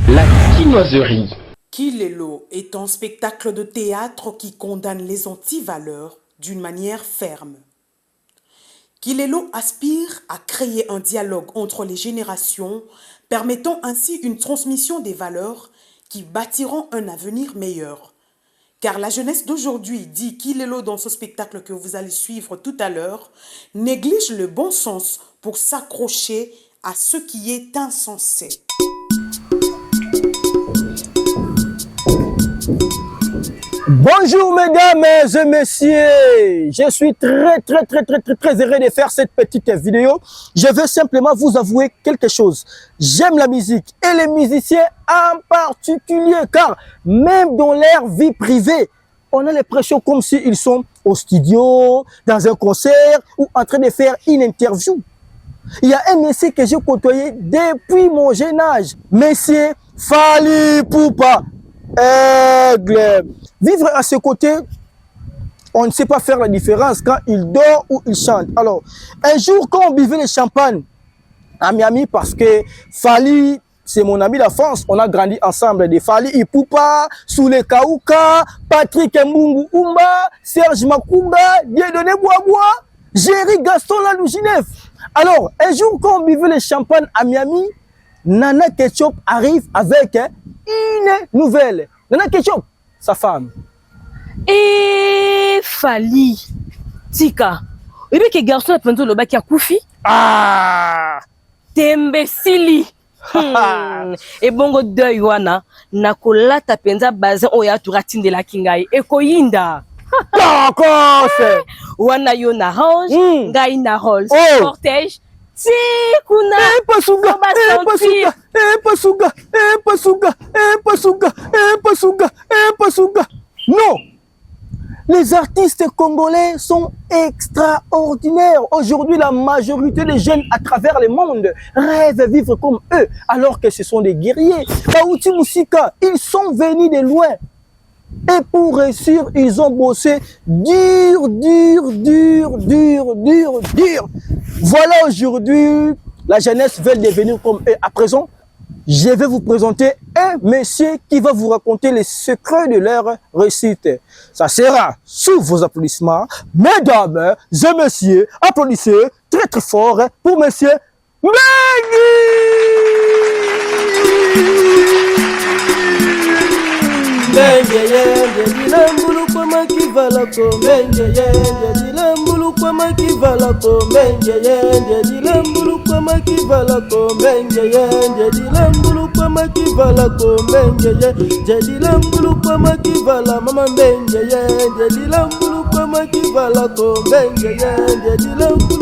La quinoiserie. Kilelo est un spectacle de théâtre qui condamne les antivaleurs d'une manière ferme. Kilelo aspire à créer un dialogue entre les générations, permettant ainsi une transmission des valeurs qui bâtiront un avenir meilleur. Car la jeunesse d'aujourd'hui, dit Kilelo dans ce spectacle que vous allez suivre tout à l'heure, néglige le bon sens pour s'accrocher à ce qui est insensé. Bonjour mesdames et messieurs, je suis très heureux de faire cette petite vidéo. Je veux simplement vous avouer quelque chose. J'aime la musique et les musiciens en particulier, car même dans leur vie privée, on a l'impression comme s'ils sont au studio, dans un concert ou en train de faire une interview. Il y a un monsieur que j'ai côtoyé depuis mon jeune âge, monsieur Fally Ipupa. Aigle. Vivre à ses côtés, on ne sait pas faire la différence quand il dort ou il chante. Alors, un jour, quand on buvait le champagne à Miami, parce que Fally, c'est mon ami d'enfance, on a grandi ensemble, de Fally Ipupa, Soule Kauka, Patrick Mbungu Umba, Serge Makumba, Dieudonné Bois, Jerry Gaston Lalouginev. Alors, un jour, quand on buvait le champagne à Miami, Nana Ketchup arrive avec une nouvelle. Nana Ketchup, sa femme. Et Fally, Tika, et bien que garçon a pensé le bac à Koufi. Ah! Tembesili. Et bongo deuil wana, nakola ta penza bazin oya turatine de la kingai. E koyinda. D'accord, c'est. Wana yo na range, ngai na Rolls. Cortège. Si, kuna. Non, les artistes congolais sont extraordinaires. Aujourd'hui, la majorité des jeunes à travers le monde rêvent vivre comme eux, alors que ce sont des guerriers. Kaouti Moussika, ils sont venus de loin. Et pour réussir, ils ont bossé dur. Voilà, aujourd'hui, la jeunesse veut devenir comme eux. À présent, je vais vous présenter un monsieur qui va vous raconter les secrets de leur réussite. Ça sera sous vos applaudissements. Mesdames et messieurs, applaudissez très fort pour monsieur Mbengi!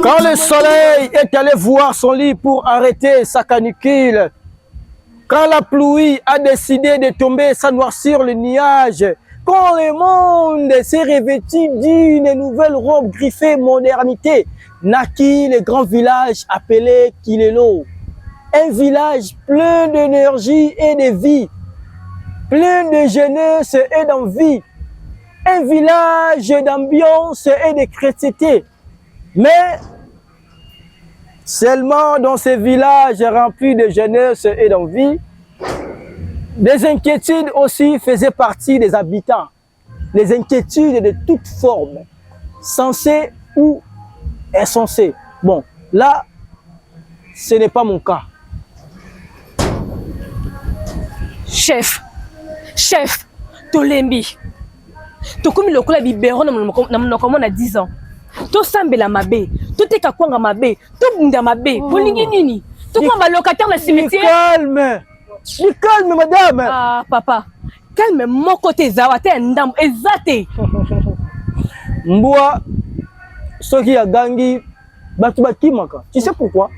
Quand le soleil est allé voir son lit pour arrêter sa canicule, quand la pluie a décidé de tomber sans noircir le nuage, quand le monde s'est revêtu d'une nouvelle robe griffée modernité, naquit le grand village appelé Kilelo. Un village plein d'énergie et de vie, plein de jeunesse et d'envie. Un village d'ambiance et de chrétienté. Mais seulement dans ce village rempli de jeunesse et d'envie, des inquiétudes aussi faisaient partie des habitants. Les inquiétudes de toutes formes, sensées ou insensées. Bon, là, ce n'est pas mon cas. Chef, Tolembi. To comme le kola bibero na monoko na 10 ans. To sambela mabe, to teka kwanga mabe, to bunda mabe. Bolingi nini? To kwamba locataire na cimetière. Calme, madame. Ah, papa. Calme mon côté zawate ndam ezate. Mboa soki ya gangi batu bakimaka. Tu sais pourquoi?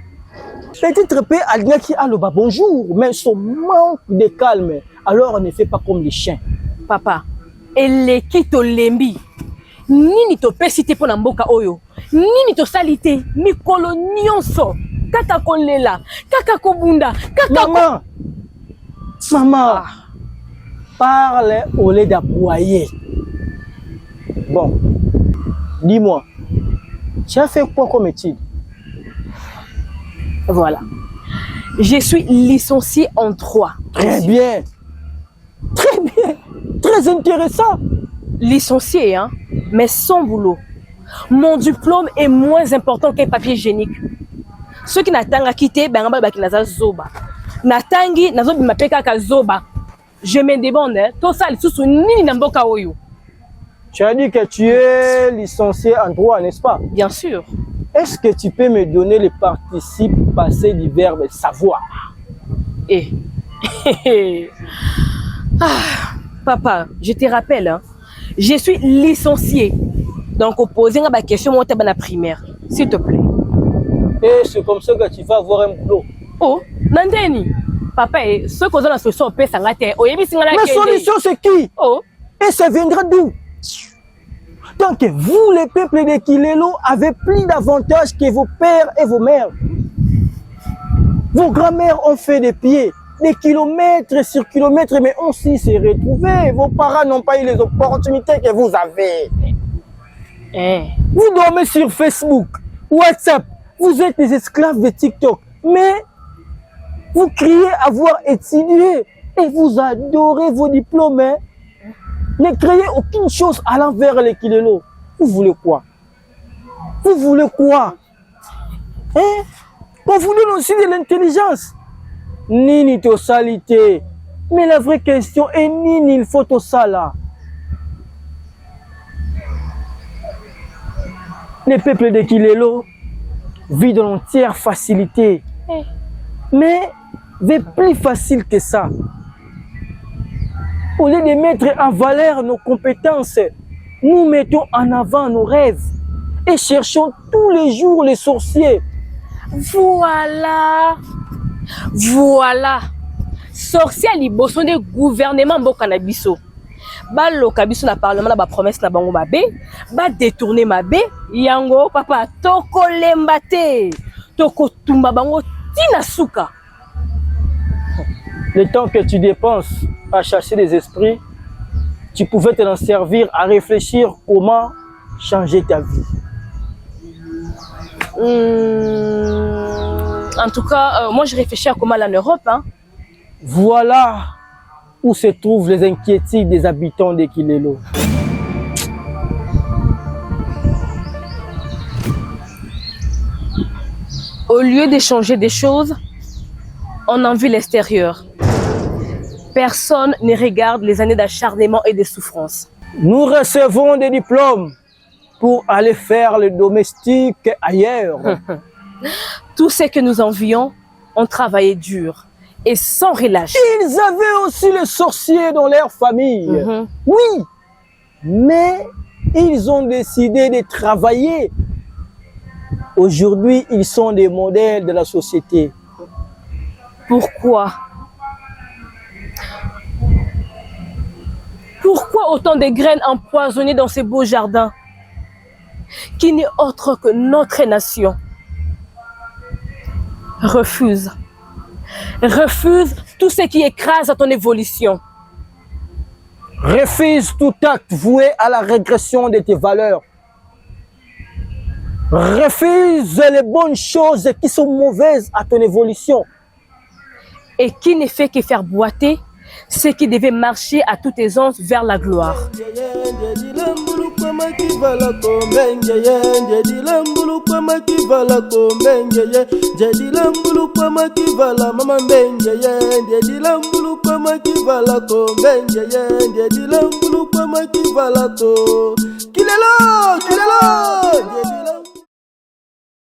Peut-être peu alingaki aloba bonjour, mais son manque de calme, alors on ne fait pas comme les chiens. Papa, eleki Tolembi. Nini to pesite po na mboka oyo. Nini to salite mikolo nyonso. Kaka kolela, kaka kobunda, kaka Maman, parle au lieu d'aboyer. Bon, dis-moi, tu as fait quoi comme étude? Voilà. Je suis licenciée en droit. Très bien. Très bien. Très intéressant. Licenciée, hein, mais sans boulot. Mon diplôme est moins important qu'un papier hygiénique. Ceux qui n'attendent à quitter, ben, qui n'ont zoba. Natangi, nazo bimapeka ka zoba. Je me demande, tout ça, les sous ni n'amboka oyo. Tu as dit que tu es licencié en droit, n'est-ce pas? Bien sûr. Est-ce que tu peux me donner les participes passés du verbe savoir? Eh. Ah, papa, je te rappelle, hein, je suis licenciée. Donc, opposé à ma question, moi, tu es primaire. S'il te plaît. Et c'est comme ça que tu vas avoir un boulot. Oh, Nandeni. Papa, ce qu'on a la solution, on peut s'engager. Mais solution, c'est qui? Oh. Et ça viendra d'où? Tant que vous, les peuples de Kilelo, avez plus d'avantages que vos pères et vos mères. Vos grands-mères ont fait des pieds, des kilomètres sur kilomètres, mais on s'y s'est retrouvés. Vos parents n'ont pas eu les opportunités que vous avez. Vous dormez sur Facebook, WhatsApp, vous êtes des esclaves de TikTok, mais vous criez avoir étudié et vous adorez vos diplômes. Hein? Ne créez aucune chose à l'envers les Kilelo. Vous voulez quoi? Vous voulez quoi? Hein? On vous donne aussi de l'intelligence. Nini to salité. Mais la vraie question est Nini il faut to sala. Les peuples de Kilelo vivent dans l'entière facilité. Mais c'est plus facile que ça. Au lieu de mettre en valeur nos compétences, nous mettons en avant nos rêves et cherchons tous les jours les sorciers. Voilà. Voilà. Sorcier à liboson des gouvernements Bokanabiso. Ba lokabiso na parlement na ba promesse na bango mabe, ba détourner mabe, yango papa toko lembate, toko tumba bango tina suka. Le temps que tu dépenses à chasser des esprits, tu pouvais t'en servir à réfléchir comment changer ta vie. En tout cas, moi je réfléchis à comment aller en Europe. Hein. Voilà où se trouvent les inquiétudes des habitants de Kilelo. Au lieu d'échanger des choses, on en vit l'extérieur. Personne ne regarde les années d'acharnement et de souffrance. Nous recevons des diplômes pour aller faire le domestique ailleurs. Tous ceux que nous envions ont travaillé dur et sans relâche. Ils avaient aussi les sorciers dans leur famille. Oui, mais ils ont décidé de travailler. Aujourd'hui, ils sont des modèles de la société. Pourquoi? Pourquoi autant de graines empoisonnées dans ces beaux jardins qui n'est autre que notre nation refuse tout ce qui écrase ton évolution. Refuse tout acte voué à la régression de tes valeurs. Refuse les bonnes choses qui sont mauvaises à ton évolution. Et qui ne fait que faire boiter ce qui devait marcher à toute aisance vers la gloire. Kilelo, Kilelo.